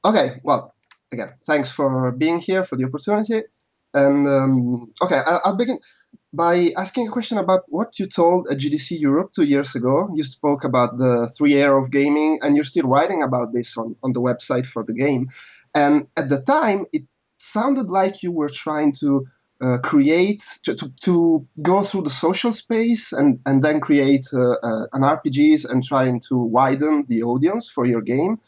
Okay, well, again, thanks for being here, for the opportunity. And okay, I'll begin by asking a question about what you told at GDC Europe 2 years ago. You spoke about the three era of gaming, and you're still writing about this on the website for the game. And at the time, it sounded like you were trying to to go through the social space and then create an RPGs and trying to widen the audience for your game.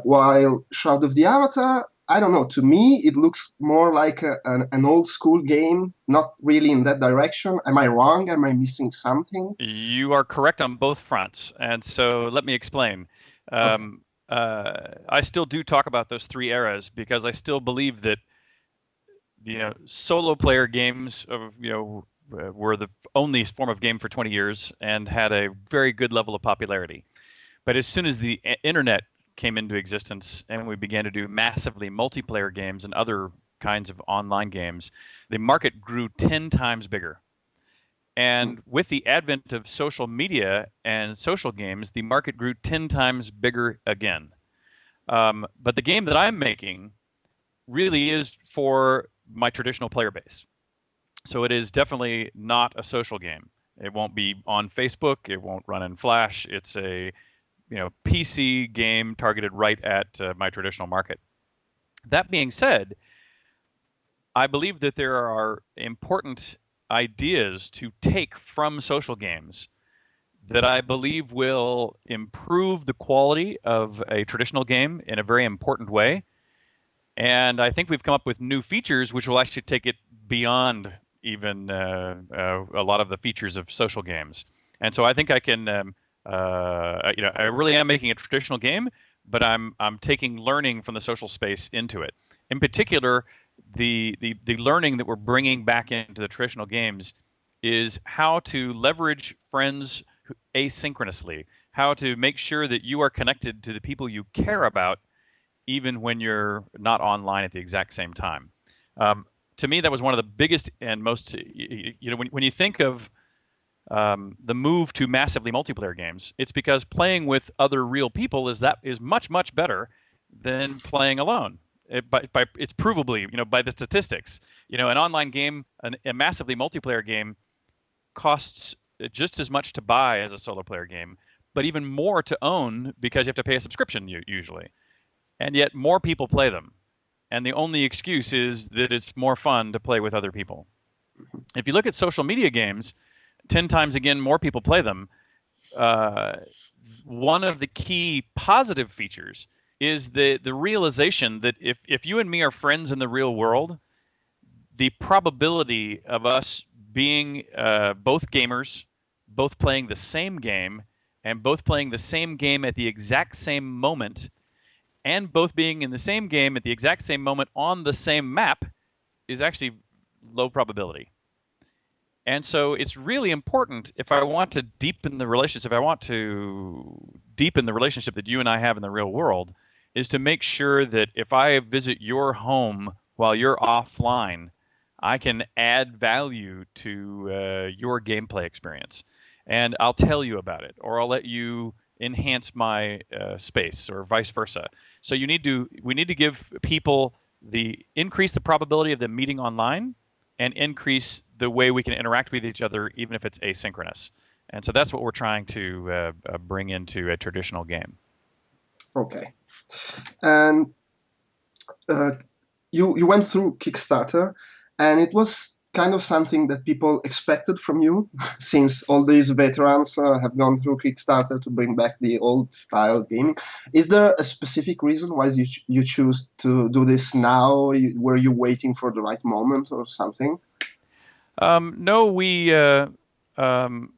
While Shroud of the Avatar, I don't know, to me, it looks more like an old school game, not really in that direction. Am I wrong? Am I missing something? You are correct on both fronts, and so let me explain. Okay. I still do talk about those three eras because I still believe that solo player games were the only form of game for 20 years and had a very good level of popularity. But as soon as the internet came into existence and we began to do massively multiplayer games and other kinds of online games, the market grew 10 times bigger. Mm. And with the advent of social media and social games, the market grew 10 times bigger again. But the game that I'm making really is for my traditional player base. So it is definitely not a social game. It won't be on Facebook. It won't run in Flash. It's a PC game targeted right at my traditional market. That being said, I believe that there are important ideas to take from social games that I believe will improve the quality of a traditional game in a very important way. And I think we've come up with new features which will actually take it beyond even a lot of the features of social games. And so I think I can, I really am making a traditional game, but I'm taking learning from the social space into it. In particular, the learning that we're bringing back into the traditional games is how to leverage friends asynchronously, how to make sure that you are connected to the people you care about even when you're not online at the exact same time. To me, that was one of the biggest and most, when you think of the move to massively multiplayer games, it's because playing with other real people is much much better than playing alone. It's provably, by the statistics. An online game, a massively multiplayer game, costs just as much to buy as a solo player game, but even more to own because you have to pay a subscription usually, and yet more people play them. And the only excuse is that it's more fun to play with other people. If you look at social media games, 10 times again, more people play them. Uh, One of the key positive features is the realization that if you and me are friends in the real world, the probability of us being both gamers, both playing the same game, and both playing the same game at the exact same moment, and both being in the same game at the exact same moment on the same map is actually low probability. And so it's really important if I want to deepen the relationship, if I want to deepen the relationship that you and I have in the real world, is to make sure that if I visit your home while you're offline, I can add value to your gameplay experience. And I'll tell you about it, or I'll let you enhance my space, or vice versa. So we need to give people increase the probability of them meeting online and increase the way we can interact with each other, even if it's asynchronous. And so that's what we're trying to bring into a traditional game. Okay. And uh, you went through Kickstarter, and it was kind of something that people expected from you, since all these veterans have gone through Kickstarter to bring back the old style gaming. Is there a specific reason why you choose to do this now? Were you waiting for the right moment or something? No, um,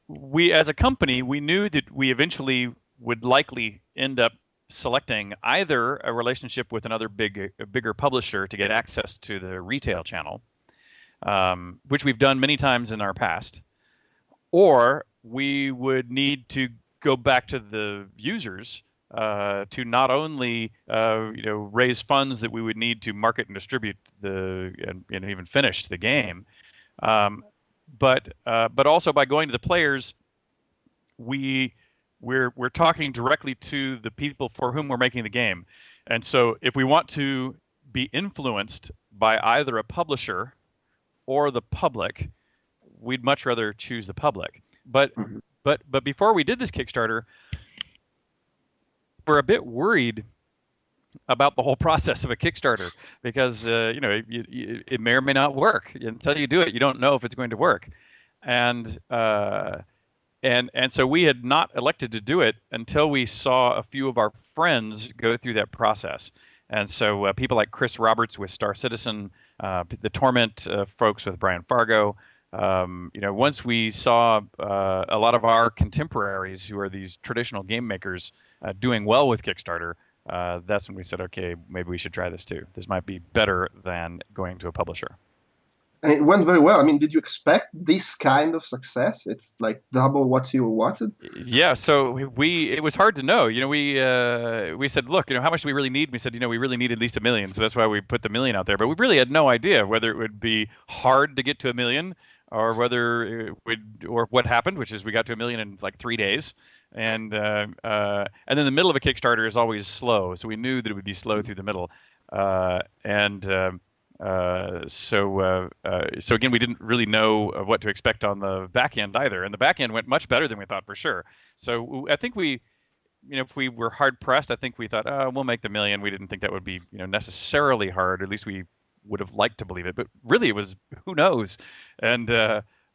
we as a company, we knew that we eventually would likely end up selecting either a relationship with another bigger publisher to get access to the retail channel, which we've done many times in our past, or we would need to go back to the users to not only raise funds that we would need to market and distribute and even finish the game, um, but also by going to the players, we we're talking directly to the people for whom we're making the game. And so if we want to be influenced by either a publisher or the public, we'd much rather choose the public. But before we did this Kickstarter, we're a bit worried about the whole process of a Kickstarter because it may or may not work. Until you do it, you don't know if it's going to work. And so we had not elected to do it until we saw a few of our friends go through that process. And so people like Chris Roberts with Star Citizen, the Torment folks with Brian Fargo. Once we saw a lot of our contemporaries who are these traditional game makers doing well with Kickstarter, that's when we said, okay, maybe we should try this too. This might be better than going to a publisher. And it went very well. I mean, did you expect this kind of success? It's like double what you wanted. Yeah. So it was hard to know. We said, look, how much do we really need? We said, we really need at least 1 million. So that's why we put the 1 million out there. But we really had no idea whether it would be hard to get to 1 million or whether or what happened, which is we got to 1 million in like 3 days. And then the middle of a Kickstarter is always slow. So we knew that it would be slow through the middle. So again, we didn't really know what to expect on the back end either, and the back end went much better than we thought for sure. So I think if we were hard pressed, I think we thought, we'll make the 1 million. We didn't think that would be necessarily hard. At least we would have liked to believe it, but really it was who knows. And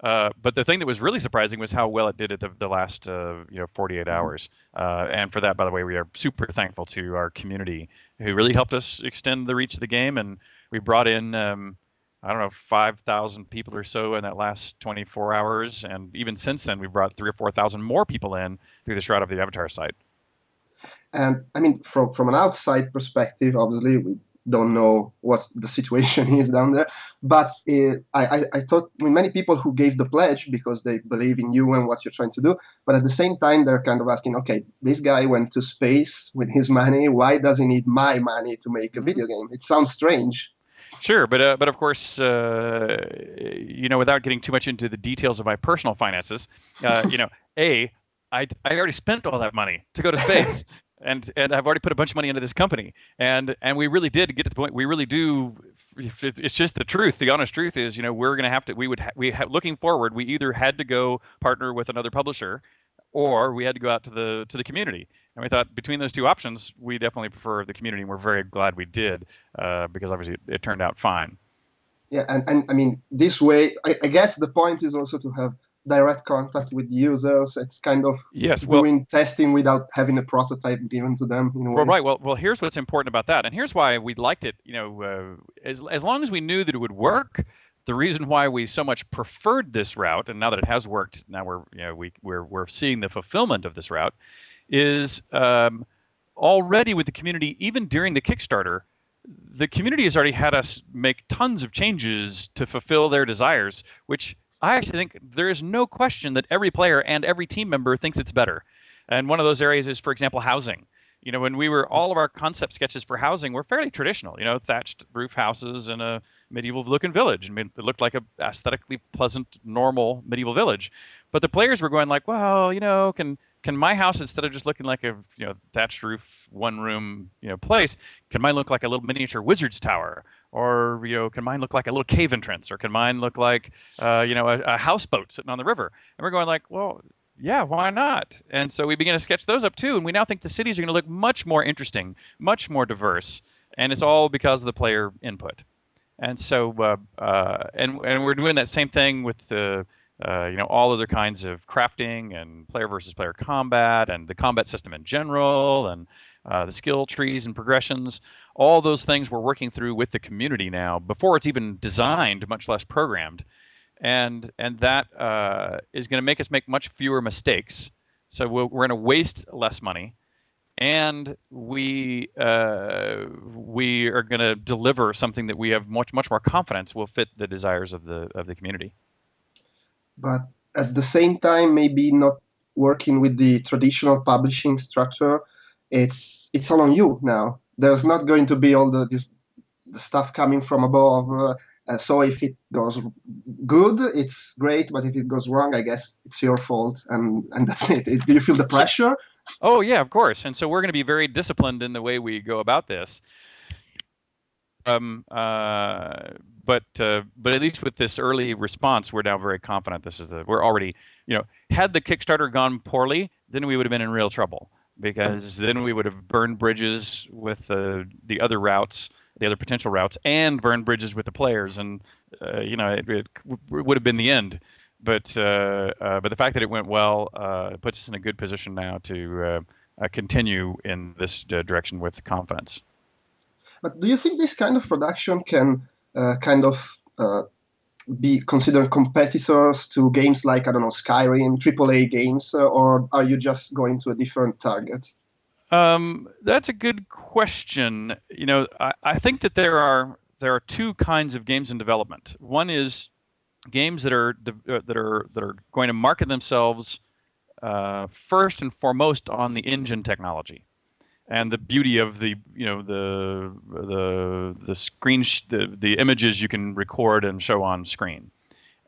but the thing that was really surprising was how well it did at the last 48 hours. And for that, by the way, we are super thankful to our community who really helped us extend the reach of the game. And we brought in, 5,000 people or so in that last 24 hours. And even since then, we brought 3,000 or 4,000 more people in through the Shroud of the Avatar site. And I mean, from an outside perspective, obviously, we don't know what the situation is down there. But I thought many people who gave the pledge because they believe in you and what you're trying to do, but at the same time, they're kind of asking, okay, this guy went to space with his money. Why does he need my money to make a video game? It sounds strange. Sure, but of course, without getting too much into the details of my personal finances, I already spent all that money to go to space. And I've already put a bunch of money into this company, and we really did get to the point. We really do. It's just the truth. The honest truth is, we're going to have to. Looking forward, we either had to go partner with another publisher, or we had to go out to the community. And we thought between those two options, we definitely prefer the community, and we're very glad we did because obviously it turned out fine. Yeah, and I mean this way, I guess the point is also to have direct contact with users. It's kind of doing testing without having a prototype given to them. Well, right. Well, here's what's important about that, and here's why we liked it. As long as we knew that it would work, the reason why we so much preferred this route, and now that it has worked, now we're seeing the fulfillment of this route, is already with the community. Even during the Kickstarter, the community has already had us make tons of changes to fulfill their desires, which I actually think there is no question that every player and every team member thinks it's better. And one of those areas is, for example, housing. When all of our concept sketches for housing were fairly traditional, thatched roof houses in a medieval looking village. I mean, it looked like a aesthetically pleasant, normal medieval village. But the players were going like, well, can my house, instead of just looking like a thatched roof, one room place, can mine look like a little miniature wizard's tower? Or can mine look like a little cave entrance? Or can mine look like a houseboat sitting on the river? And we're going like, well, yeah, why not? And so we began to sketch those up too. And we now think the cities are going to look much more interesting, much more diverse. And it's all because of the player input. And so and we're doing that same thing with the all other kinds of crafting and player versus player combat and the combat system in general and the skill trees and progressions. All those things we're working through with the community now before it's even designed, much less programmed. And that is going to make us make much fewer mistakes. So we're going to waste less money. And we are going to deliver something that we have much more confidence will fit the desires of the community. But at the same time, maybe not working with the traditional publishing structure. It's all on you now. There's not going to be all the stuff coming from above. So if it goes good, it's great. But if it goes wrong, I guess it's your fault, and that's it. Do you feel the pressure? Oh yeah, of course. And so we're going to be very disciplined in the way we go about this. Um, uh, but at least with this early response, we're now very confident we're already, had the Kickstarter gone poorly, then we would have been in real trouble because then we would have burned bridges with the other routes, the other potential routes, and burned bridges with the players, and it would have been the end. But the fact that it went well puts us in a good position now to continue in this direction with confidence. But do you think this kind of production can kind of be considered competitors to games like, I don't know, Skyrim, AAA games, or are you just going to a different target? That's a good question. I think that there are two kinds of games in development. One is games that are going to market themselves first and foremost on the engine technology and the beauty of the screen the images you can record and show on screen,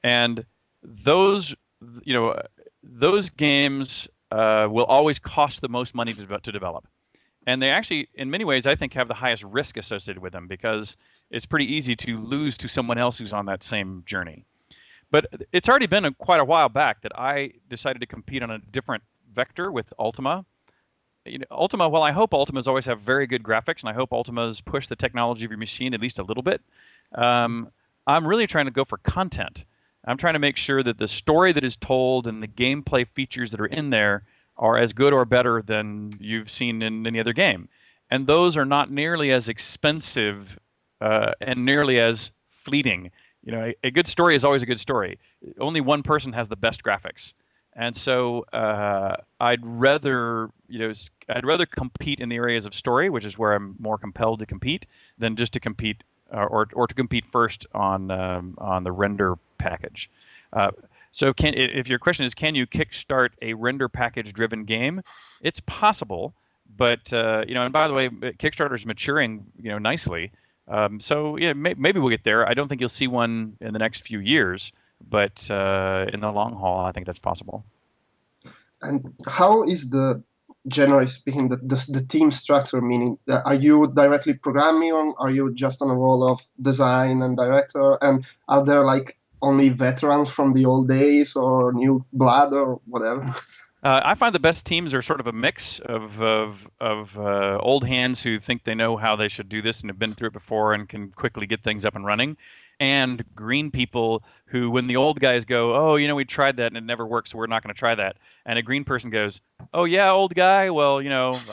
and those those games will always cost the most money to develop. And they actually, in many ways, I think have the highest risk associated with them because it's pretty easy to lose to someone else who's on that same journey. But it's already been quite a while back that I decided to compete on a different vector with Ultima. Ultima, while I hope Ultimas always have very good graphics, and I hope Ultimas push the technology of your machine at least a little bit, I'm really trying to go for content. I'm trying to make sure that the story that is told and the gameplay features that are in there are as good or better than you've seen in any other game. And those are not nearly as expensive and nearly as fleeting. A good story is always a good story. Only one person has the best graphics. And so I'd rather compete in the areas of story, which is where I'm more compelled to compete, than just to compete or to compete first on the render package. So if your question is, can you kickstart a render package driven game? It's possible, but and by the way, Kickstarter is maturing nicely. So yeah, maybe we'll get there. I don't think you'll see one in the next few years, but in the long haul, I think that's possible. And how is generally speaking, the team structure? Meaning, are you directly programming, or are you just on a role of design and director? And are there like only veterans from the old days, or new blood, or whatever? I find the best teams are sort of a mix of old hands who think they know how they should do this and have been through it before and can quickly get things up and running, and green people who, when the old guys go, oh, we tried that and it never worked, so we're not going to try that. And a green person goes, oh yeah, old guy, well,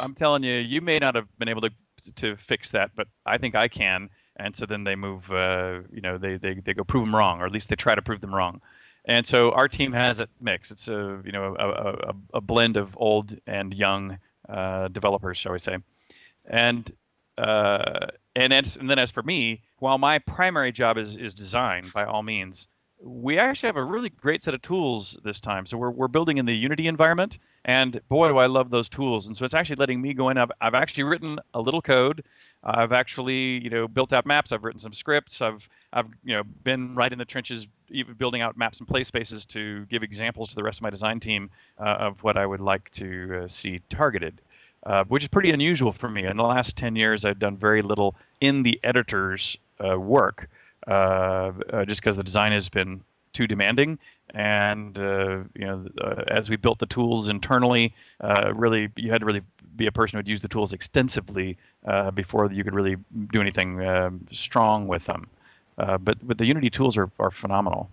I'm telling you, you may not have been able to fix that, but I think I can. And so then they move, they go prove them wrong, or at least they try to prove them wrong. And so our team has that mix. It's a blend of old and young developers, shall we say. And then as for me, while my primary job is design by all means, we actually have a really great set of tools this time. So we're building in the Unity environment, and boy, do I love those tools. And so it's actually letting me go in. I've actually written a little code. I've actually built out maps. I've written some scripts. I've been right in the trenches, even building out maps and play spaces to give examples to the rest of my design team of what I would like to see targeted. Which is pretty unusual for me. In the last 10 years, I've done very little in the editor's work, just because the design has been too demanding. And as we built the tools internally, really, you had to really be a person who would use the tools extensively before you could really do anything strong with them. But the Unity tools are phenomenal.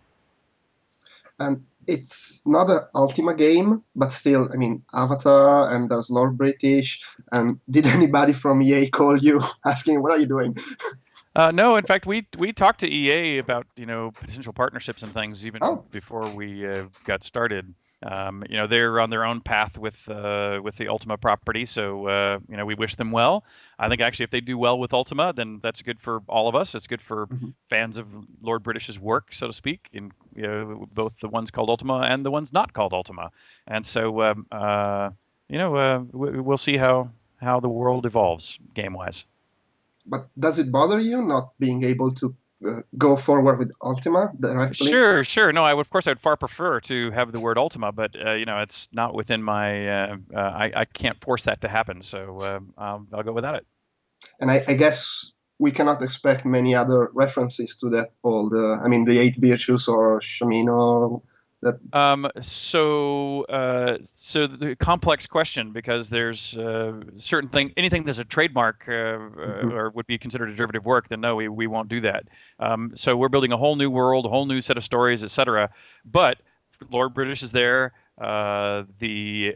And it's not an Ultima game, but still, I mean, Avatar, and there's Lord British. And did anybody from EA call you asking, what are you doing? No, in fact, we talked to EA about potential partnerships and things even before we got started. They're on their own path with the Ultima property, so we wish them well. I think actually if they do well with Ultima, then that's good for all of us. It's good for fans of Lord British's work, so to speak, in both the ones called Ultima and the ones not called Ultima. And so we'll see how the world evolves game-wise. But does it bother you not being able to go forward with Ultima directly? Sure. No, of course, I'd far prefer to have the word Ultima, but it's not within my. I can't force that to happen, so I'll go without it. And I guess we cannot expect many other references to that old, I mean, the Eight Virtues or Shamino. That. So the complex question, because there's certain anything that's a trademark or would be considered a derivative work, then no, we won't do that. So we're building a whole new world, a whole new set of stories, etc. But Lord British is there. The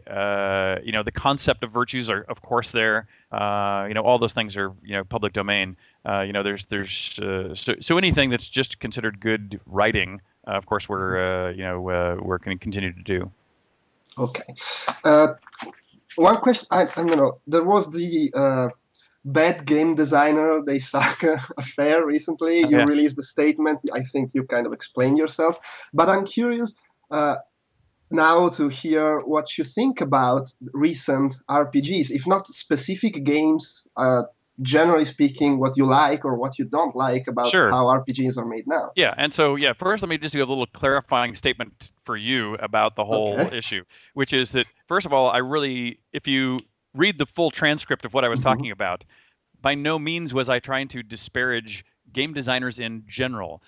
concept of virtues are of course there. All those things are public domain. There's so anything that's just considered good writing. Of course, we're going to continue to do. Okay. One question. I don't know. There was the bad game designer they suck affair recently. You released a statement. I think you kind of explained yourself, but I'm curious now to hear what you think about recent RPGs, if not specific games. Generally speaking, what you like or what you don't like about how RPGs are made now. Yeah, and so first let me just do a little clarifying statement for you about the whole issue, which is that first of all, if you read the full transcript of what I was talking about, by no means was I trying to disparage game designers in general.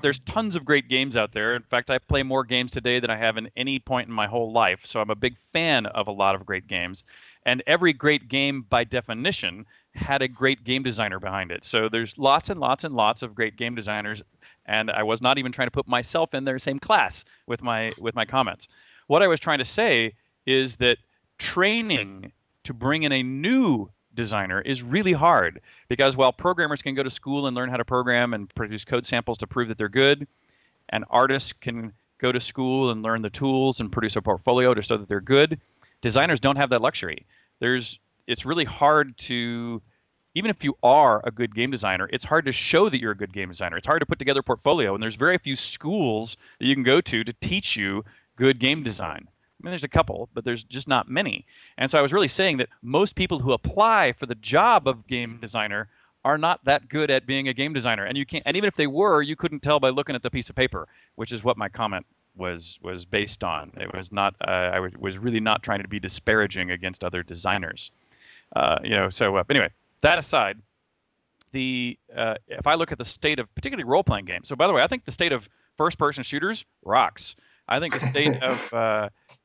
There's tons of great games out there. In fact, I play more games today than I have in any point in my whole life. So I'm a big fan of a lot of great games. And every great game, by definition, had a great game designer behind it. So there's lots and lots and lots of great game designers. And I was not even trying to put myself in their same class with my comments. What I was trying to say is that training to bring in a new designer is really hard, because while programmers can go to school and learn how to program and produce code samples to prove that they're good, and artists can go to school and learn the tools and produce a portfolio to show that they're good, designers don't have that luxury. It's really hard to, even if you are a good game designer, it's hard to show that you're a good game designer. It's hard to put together a portfolio, and there's very few schools that you can go to teach you good game design. I mean, there's a couple, but there's just not many. And so I was really saying that most people who apply for the job of game designer are not that good at being a game designer. And even if they were, you couldn't tell by looking at the piece of paper, which is what my comment was based on. It was not. I was really not trying to be disparaging against other designers. Anyway, that aside, if I look at the state of particularly role-playing games. So by the way, I think the state of first-person shooters rocks. I think the state of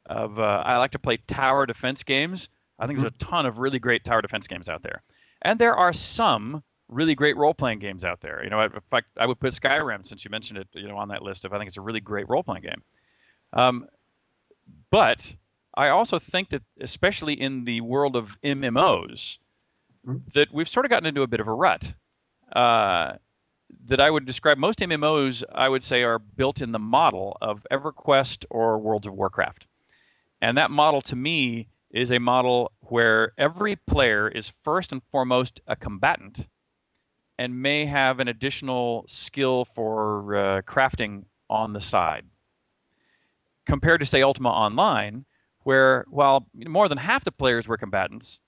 I like to play tower defense games. I think there's a ton of really great tower defense games out there, and there are some really great role-playing games out there. In fact, I would put Skyrim, since you mentioned it, on that list. I think it's a really great role-playing game. But I also think that, especially in the world of MMOs, that we've sort of gotten into a bit of a rut. That I would describe, most MMOs, I would say, are built in the model of EverQuest or World of Warcraft. And that model, to me, is a model where every player is first and foremost a combatant and may have an additional skill for crafting on the side. Compared to, say, Ultima Online, where while more than half the players were combatants,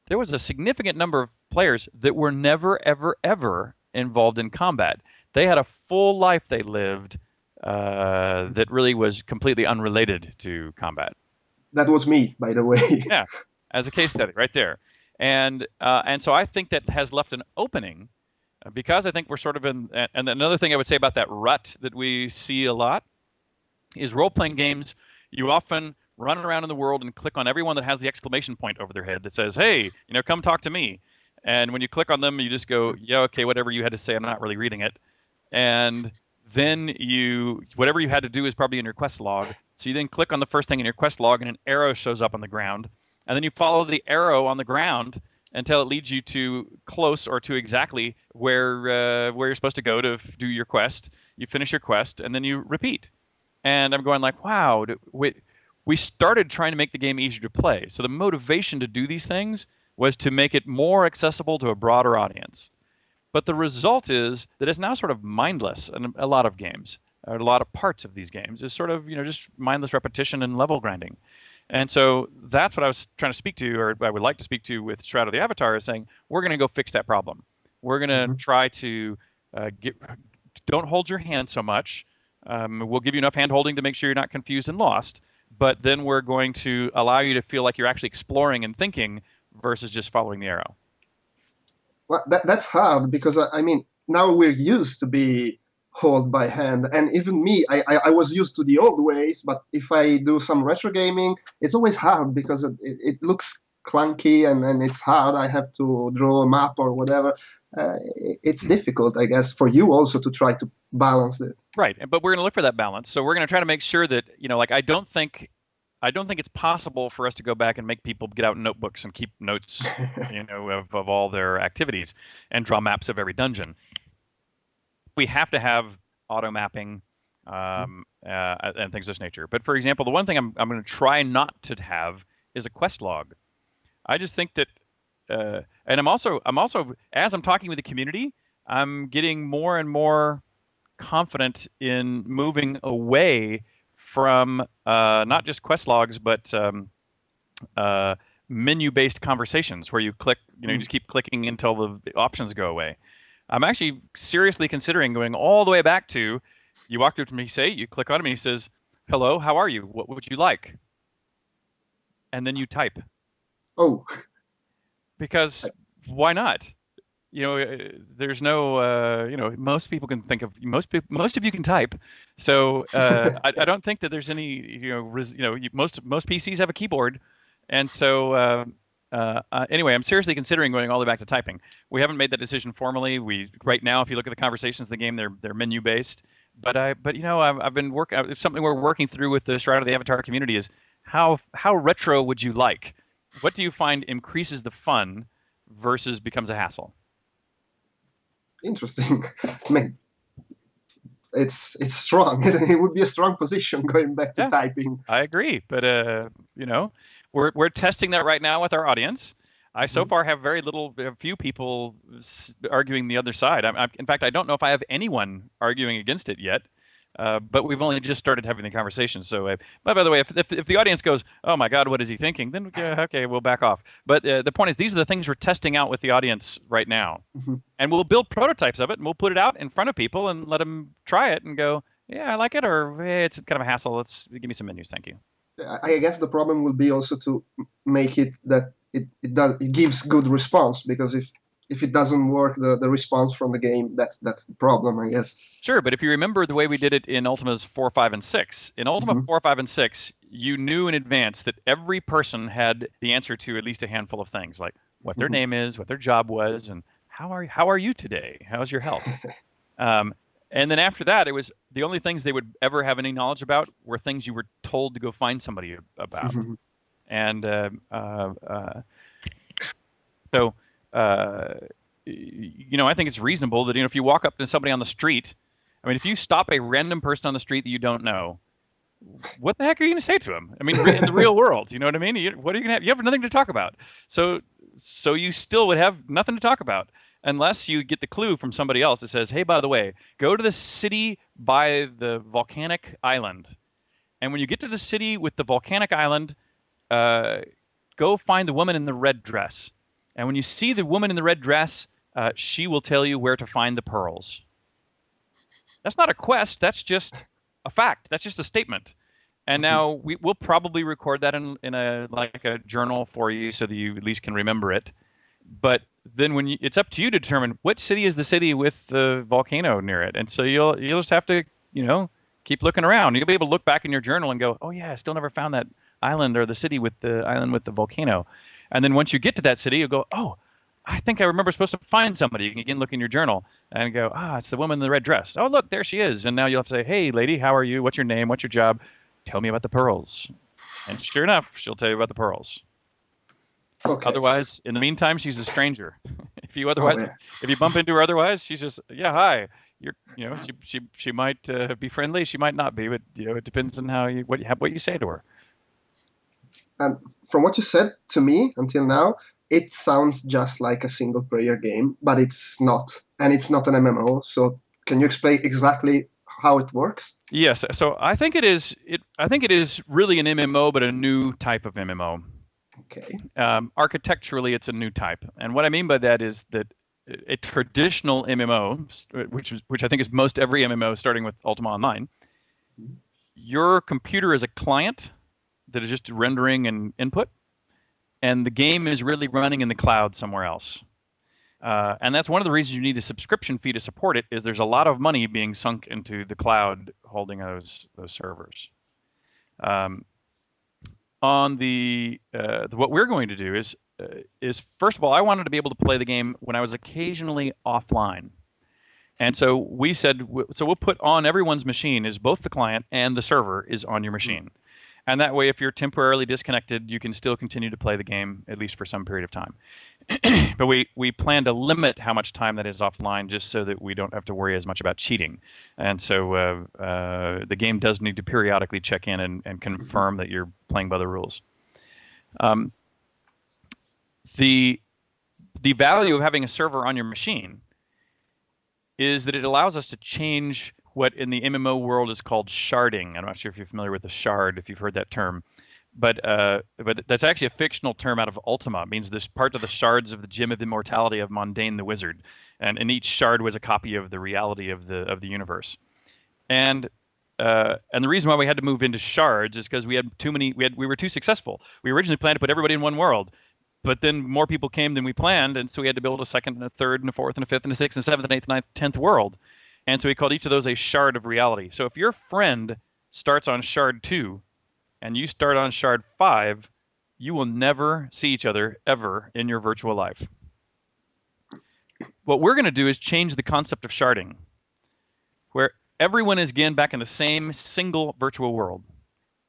there was a significant number of players that were never, ever, ever involved in combat. They had a full life they lived that really was completely unrelated to combat. That was me, by the way. Yeah, as a case study right there. And so I think that has left an opening, because I think we're sort of in, and another thing I would say about that rut that we see a lot is role-playing games. You often run around in the world and click on everyone that has the exclamation point over their head that says, hey, come talk to me. And when you click on them, you just go, yeah, okay, whatever you had to say, I'm not really reading it. And then whatever you had to do is probably in your quest log. So you then click on the first thing in your quest log, and an arrow shows up on the ground. And then you follow the arrow on the ground until it leads you to close or to exactly where you're supposed to go to do your quest. You finish your quest, and then you repeat. And I'm going like, wow, we started trying to make the game easier to play. So the motivation to do these things was to make it more accessible to a broader audience. But the result is that it's now sort of mindless in a lot of games, or a lot of parts of these games is sort of, just mindless repetition and level grinding. And so that's what I was trying to speak to, or I would like to speak to with Shroud of the Avatar, is saying, we're going to go fix that problem. We're going to try to don't hold your hand so much. We'll give you enough hand holding to make sure you're not confused and lost. But then we're going to allow you to feel like you're actually exploring and thinking versus just following the arrow. Well, that's hard because I mean now we're used to be held by hand, and even me, I was used to the old ways. But if I do some retro gaming, it's always hard because it looks clunky and it's hard. I have to draw a map or whatever. It's difficult, I guess, for you also to try to balance it. Right, but we're going to look for that balance. So we're going to try to make sure that, like I don't think it's possible for us to go back and make people get out notebooks and keep notes, of all their activities and draw maps of every dungeon. We have to have auto mapping and things of this nature. But for example, the one thing I'm going to try not to have is a quest log. I just think that, and I'm also as I'm talking with the community, I'm getting more and more confident in moving away from not just quest logs, but menu-based conversations where you click, you just keep clicking until the options go away. I'm actually seriously considering going all the way back to, you walk up to me, you click on him, and he says, "Hello, how are you? What would you like?" And then you type. Oh. Because why not? There's no, most people can think of, most of you can type. So I don't think that there's any, most PCs have a keyboard. And so anyway, I'm seriously considering going all the way back to typing. We haven't made that decision formally. Right now, if you look at the conversations in the game, they're menu based. But I've been working. It's something we're working through with the Shroud of the Avatar community is how retro would you like? What do you find increases the fun versus becomes a hassle? Interesting. I mean, it's strong. It would be a strong position going back to typing. I agree, but we're testing that right now with our audience. I so far have a few people arguing the other side. In fact, I don't know if I have anyone arguing against it yet. But we've only just started having the conversation. So, but by the way, if the audience goes, "Oh my God, what is he thinking?" Then okay, we'll back off. But the point is, these are the things we're testing out with the audience right now, and we'll build prototypes of it, and we'll put it out in front of people and let them try it and go, "Yeah, I like it," or "Hey, it's kind of a hassle. Give me some menus, thank you." I guess the problem will be also to make it that it gives good response, because if it doesn't work, the response from the game, that's the problem, I guess. Sure, but if you remember the way we did it in Ultima's 4, 5, and 6, in Ultima 4, 5, and 6, you knew in advance that every person had the answer to at least a handful of things, like what their name is, what their job was, and how are you today? How's your health? And then after that, it was the only things they would ever have any knowledge about were things you were told to go find somebody about. And so... I think it's reasonable that if you walk up to somebody on the street, I mean, if you stop a random person on the street that you don't know, what the heck are you going to say to them? I mean, in the real world, you know what I mean? What are you going to have? You have nothing to talk about. So you still would have nothing to talk about unless you get the clue from somebody else that says, "Hey, by the way, go to the city by the volcanic island, and when you get to the city with the volcanic island, go find the woman in the red dress. And when you see the woman in the red dress, she will tell you where to find the pearls." That's not a quest. That's just a fact. That's just a statement. And now we'll probably record that in a journal for you so that you at least can remember it. But then it's up to you to determine what city is the city with the volcano near it. And so you'll just have to keep looking around. You'll be able to look back in your journal and go, "Oh yeah, I still never found that island or the city with the island with the volcano." And then once you get to that city, you'll go, "Oh, I think I remember supposed to find somebody." You can again look in your journal and go, "It's the woman in the red dress. Oh, look, there she is." And now you'll have to say, "Hey, lady, how are you? What's your name? What's your job? Tell me about the pearls." And sure enough, she'll tell you about the pearls. Okay. Otherwise, in the meantime, she's a stranger. If you bump into her otherwise, she's just, "Yeah, hi." She might be friendly. She might not be, but it depends on what you say to her. And from what you said to me until now, it sounds just like a single-player game, but it's not, and it's not an MMO. So, can you explain exactly how it works? Yes. So, I think it is. I think it is really an MMO, but a new type of MMO. Okay. Architecturally, it's a new type, and what I mean by that is that a traditional MMO, which I think is most every MMO starting with Ultima Online, your computer is a client that is just rendering an input, and the game is really running in the cloud somewhere else. And that's one of the reasons you need a subscription fee to support it, is there's a lot of money being sunk into the cloud holding those servers. On the what we're going to do is first of all, I wanted to be able to play the game when I was occasionally offline. And so we said, so we'll put on everyone's machine is both the client and the server is on your machine. And that way, if you're temporarily disconnected, you can still continue to play the game, at least for some period of time. But we plan to limit how much time that is offline, just so that we don't have to worry as much about cheating. And so the game does need to periodically check in and confirm that you're playing by the rules. The value of having a server on your machine is that it allows us to change what in the MMO world is called sharding. I'm not sure if you're familiar with the shard, if you've heard that term. But that's actually a fictional term out of Ultima. It means this part of the shards of the gem of immortality of Mondane the Wizard. And each shard was a copy of the reality of the universe. And the reason why we had to move into shards is because we had too many. We were too successful. We originally planned to put everybody in one world, but then more people came than we planned, and so we had to build a second and a third and a fourth and a fifth and a sixth and seventh and eighth and ninth, 10th world. And so we called each of those a shard of reality. So if your friend starts on shard 2 and you start on shard 5, you will never see each other ever in your virtual life. What we're going to do is change the concept of sharding, where everyone is again back in the same single virtual world.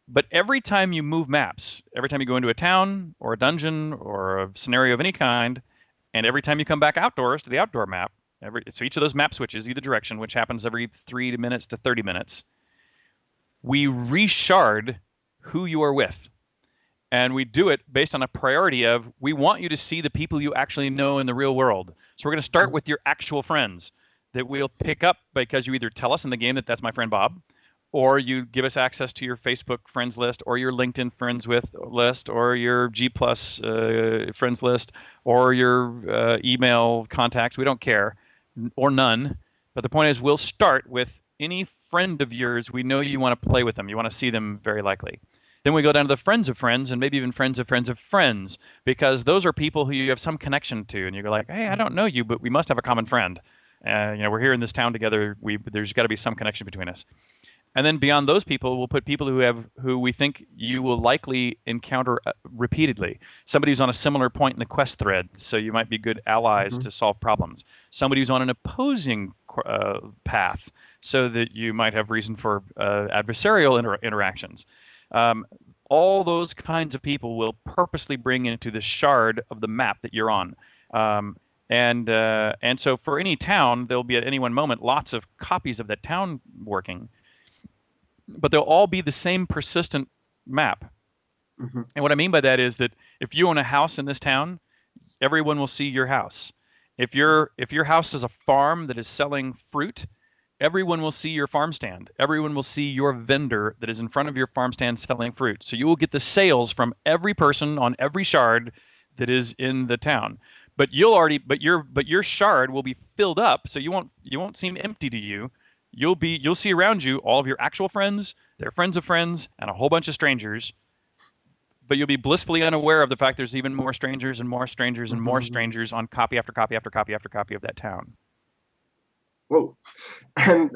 But every time you move maps, every time you go into a town or a dungeon or a scenario of any kind, and every time you come back outdoors to the outdoor map, so each of those map switches either direction, which happens every 3 minutes to 30 minutes, we reshard who you are with. And we do it based on a priority of, we want you to see the people you actually know in the real world. So we're going to start with your actual friends that we'll pick up because you either tell us in the game that that's my friend Bob, or you give us access to your Facebook friends list, or your LinkedIn friends with list, or your G+ friends list, or your email contacts. We don't care, or none. But the point is, we'll start with any friend of yours we know you want to play with them. You want to see them very likely. Then we go down to the friends of friends, and maybe even friends of friends of friends, because those are people who you have some connection to, and you're like, hey, I don't know you, but we must have a common friend. We're here in this town together. There's got to be some connection between us. And then beyond those people, we'll put people who we think you will likely encounter repeatedly. Somebody who's on a similar point in the quest thread, so you might be good allies to solve problems. Somebody who's on an opposing path, so that you might have reason for adversarial interactions. All those kinds of people will purposely bring into the shard of the map that you're on. And so for any town, there'll be at any one moment lots of copies of that town working. But they'll all be the same persistent map. And what I mean by that is that if you own a house in this town, everyone will see your house. If your house is a farm that is selling fruit, everyone will see your farm stand. Everyone will see your vendor that is in front of your farm stand selling fruit. So you will get the sales from every person on every shard that is in the town. But your shard will be filled up, so you won't seem empty to you. You'll see around you all of your actual friends, their friends of friends, and a whole bunch of strangers. But you'll be blissfully unaware of the fact there's even more strangers and more strangers and more strangers on copy after copy after copy after copy of that town. Whoa. And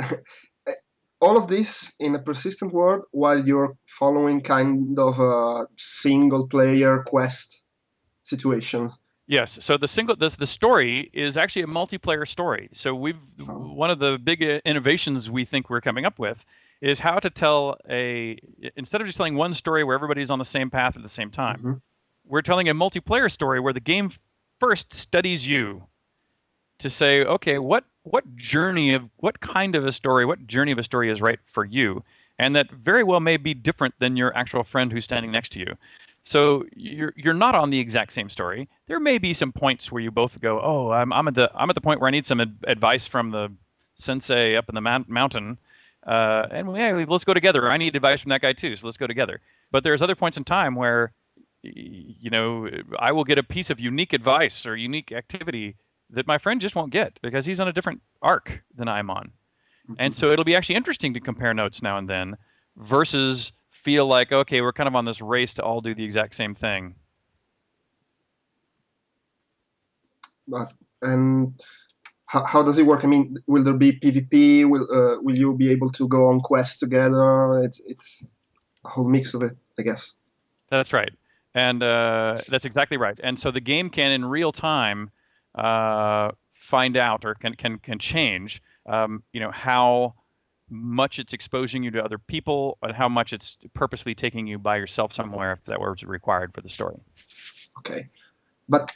all of this in a persistent world while you're following kind of a single-player quest situation. Yes. So the story is actually a multiplayer story. So one of the big innovations we think we're coming up with is how to tell instead of just telling one story where everybody's on the same path at the same time, we're telling a multiplayer story where the game first studies you to say, okay, what journey of a story is right for you, and that very well may be different than your actual friend who's standing next to you. So you're not on the exact same story. There may be some points where you both go, oh, I'm at the point where I need some advice from the sensei up in the mountain, and hey, let's go together. I need advice from that guy too, so let's go together. But there's other points in time where, I will get a piece of unique advice or unique activity that my friend just won't get because he's on a different arc than I'm on. And Mhm. so it'll be actually interesting to compare notes now and then versus feel like, okay, we're kind of on this race to all do the exact same thing. But and how does it work? I mean, will there be PvP? Will you be able to go on quests together? It's a whole mix of it, I guess. That's right. And that's exactly right. And so the game can, in real time, find out or can change, how much it's exposing you to other people and how much it's purposely taking you by yourself somewhere if that were required for the story. Okay. But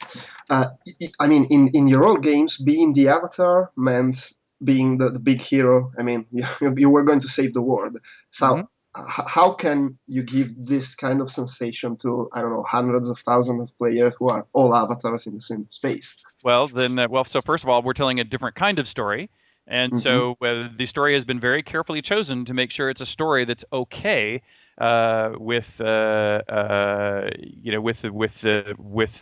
I mean, in your old games, being the avatar meant being the big hero. I mean, you were going to save the world. Hmm. So how can you give this kind of sensation to, I don't know, hundreds of thousands of players who are all avatars in the same space? Well, then, so first of all, we're telling a different kind of story. And Hmm. so the story has been very carefully chosen to make sure it's a story that's okay with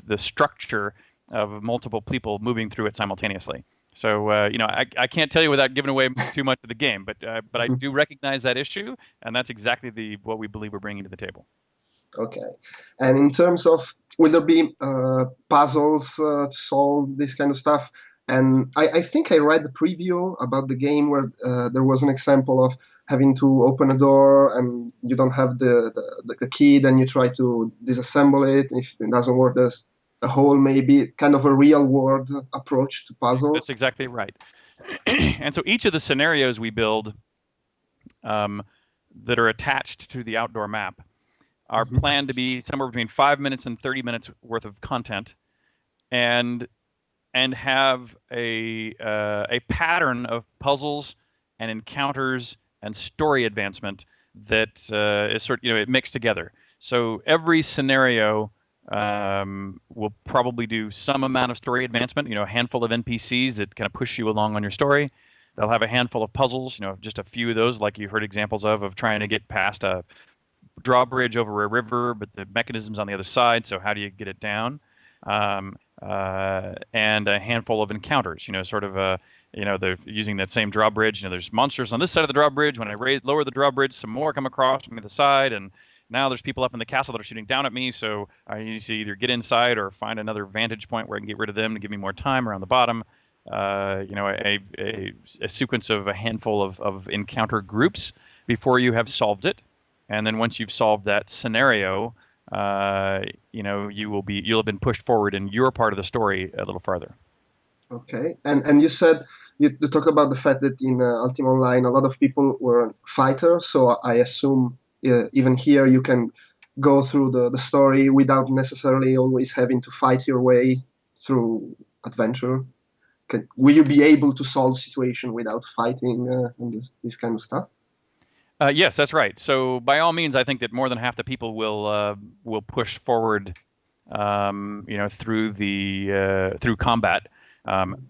the structure of multiple people moving through it simultaneously. So I can't tell you without giving away too much of the game, but I do recognize that issue, and that's exactly what we believe we're bringing to the table. Okay. And in terms of, will there be puzzles to solve this kind of stuff? And I think I read the preview about the game where there was an example of having to open a door and you don't have the key, then you try to disassemble it. If it doesn't work, there's a whole, maybe kind of a real world approach to That's puzzles. exactly right. And so each of the scenarios we build um, that are attached to the outdoor map are Hmm. planned to be somewhere between 5 minutes and 30 minutes worth of content, and have a pattern of puzzles and encounters and story advancement that is it mixed together. So every scenario will probably do some amount of story advancement. A handful of NPCs that kind of push you along on your story. They'll have a handful of puzzles. Just a few of those, like you heard examples of trying to get past a drawbridge over a river, but the mechanism's on the other side. So how do you get it down? And a handful of encounters. They're using that same drawbridge. There's monsters on this side of the drawbridge. When I lower the drawbridge, some more come across from the other side, and now there's people up in the castle that are shooting down at me. So I need to either get inside or find another vantage point where I can get rid of them to give me more time around the bottom. A sequence of a handful of encounter groups before you have solved it. And then once you've solved that scenario, you'll have been pushed forward in your part of the story a little farther. Okay. And you said you talked about the fact that in Ultima Online a lot of people were fighters, so I assume even here you can go through the story without necessarily always having to fight your way through adventure. Will you be able to solve situation without fighting and this kind of stuff? Yes, that's right. So by all means, I think that more than half the people will push forward, through combat.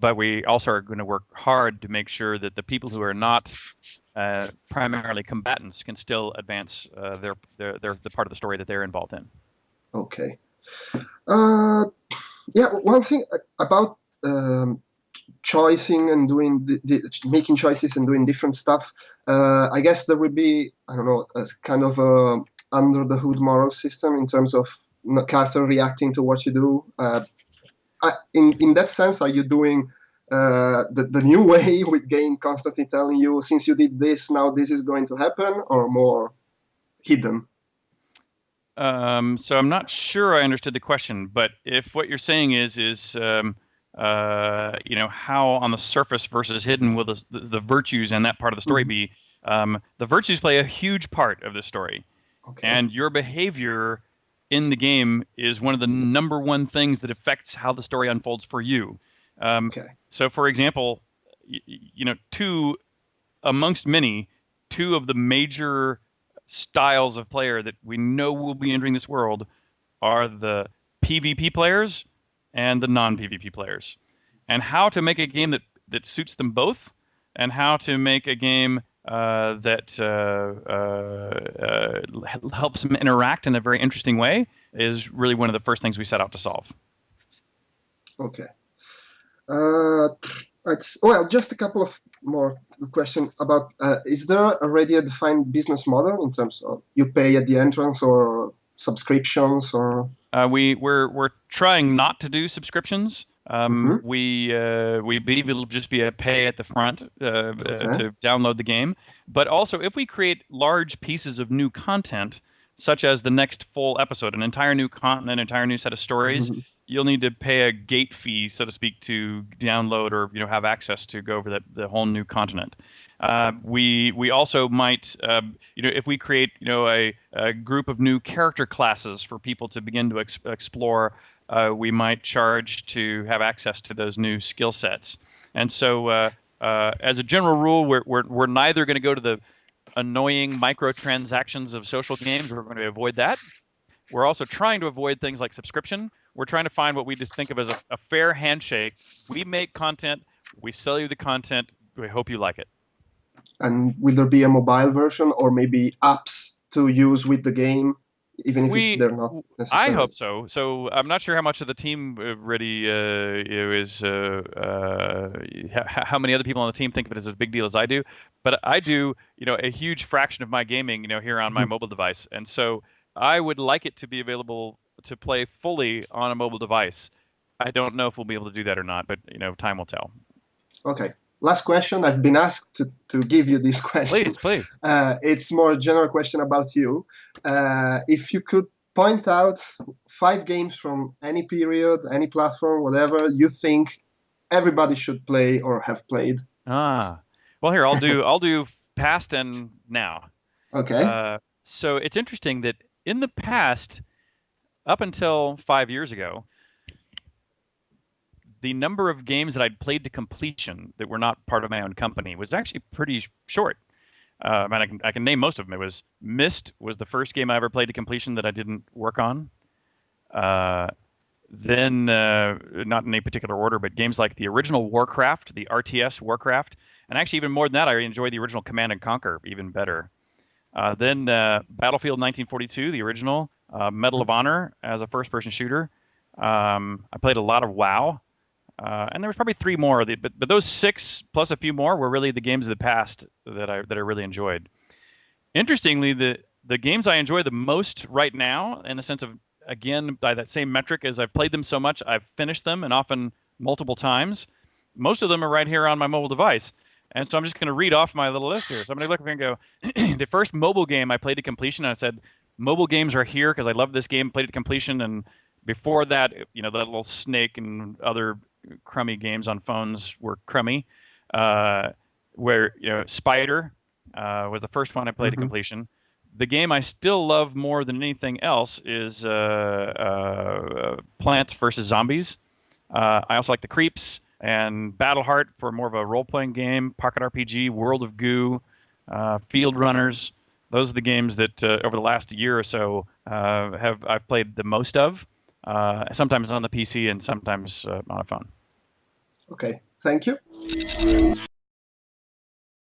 But we also are going to work hard to make sure that the people who are not primarily combatants can still advance the part of the story that they're involved in. Okay. Uh, yeah, one thing about choosing and doing making choices and doing different stuff. I guess there would be, I don't know, a kind of a under the hood moral system in terms of character reacting to what you do. In that sense, are you doing the new way with game constantly telling you, since you did this, now this is going to happen, or more hidden? So I'm not sure I understood the question, but if what you're saying is how on the surface versus hidden will the virtues and that part of the story Hmm. be? The virtues play a huge part of the story, Okay. and your behavior in the game is one of the number one things that affects how the story unfolds for you. Um, Okay. so, for example, amongst many, two of the major styles of player that we know will be entering this world are the PvP players and the non-PvP players. And how to make a game that suits them both, and how to make a game that helps them interact in a very interesting way is really one of the first things we set out to solve. Okay. Well, just a couple of more questions about, is there already a defined business model in terms of you pay at the entrance or subscriptions or? We're trying not to do subscriptions. Mhm. We believe it'll just be a pay at the front Okay. to download the game. But also, if we create large pieces of new content, such as the next full episode, an entire new continent, an entire new set of stories, Mhm. you'll need to pay a gate fee, so to speak, to download or have access to go over the whole new continent. We also might if we create a group of new character classes for people to begin to explore, we might charge to have access to those new skill sets. And so, as a general rule, we're neither going to go to the annoying microtransactions of social games. We're going to avoid that. We're also trying to avoid things like subscription. We're trying to find what we just think of as a fair handshake. We make content, we sell you the content, we hope you like it. And will there be a mobile version or maybe apps to use with the game, even if We, they're not I necessarily? hope so. So I'm not sure how much of the team really is, how many other people on the team think of it as a big deal as I do. But I do, a huge fraction of my gaming, here on my mobile device, and so I would like it to be available to play fully on a mobile device. I don't know if we'll be able to do that or not, but time will tell. Okay. Last question. I've been asked to give you this question. Please, please. It's more a general question about you. If you could point out 5 games from any period, any platform, whatever you think everybody should play or have played. Well, here I'll do past and now. Okay. So it's interesting that in the past, up until 5 years ago, the number of games that I'd played to completion that were not part of my own company was actually pretty short. And I can name most of them. It was Myst was the first game I ever played to completion that I didn't work on. Then, not in any particular order, but games like the original Warcraft, the RTS Warcraft, and actually even more than that, I enjoyed the original Command and Conquer even better. Then Battlefield 1942, the original, Medal of Honor as a first-person shooter. I played a lot of WoW, and there was probably 3 more. But those 6 plus a few more were really the games of the past that I really enjoyed. Interestingly, the games I enjoy the most right now, in the sense of, again, by that same metric, as I've played them so much, I've finished them, and often multiple times. Most of them are right here on my mobile device. And so I'm just going to read off my little list here. So I'm going to look up here and go, the first mobile game I played to completion, and I said, mobile games are here because I love this game, played it to completion. And before that, that little Snake and other crummy games on phones were crummy. Where, Spider was the first one I played to completion. The game I still love more than anything else is Plants vs. Zombies. I also like the Creeps and Battleheart for more of a role-playing game, Pocket RPG, World of Goo, Field Runners. Those are the games that over the last year or so I've played the most of, sometimes on the PC and sometimes on a phone. Okay. Thank you.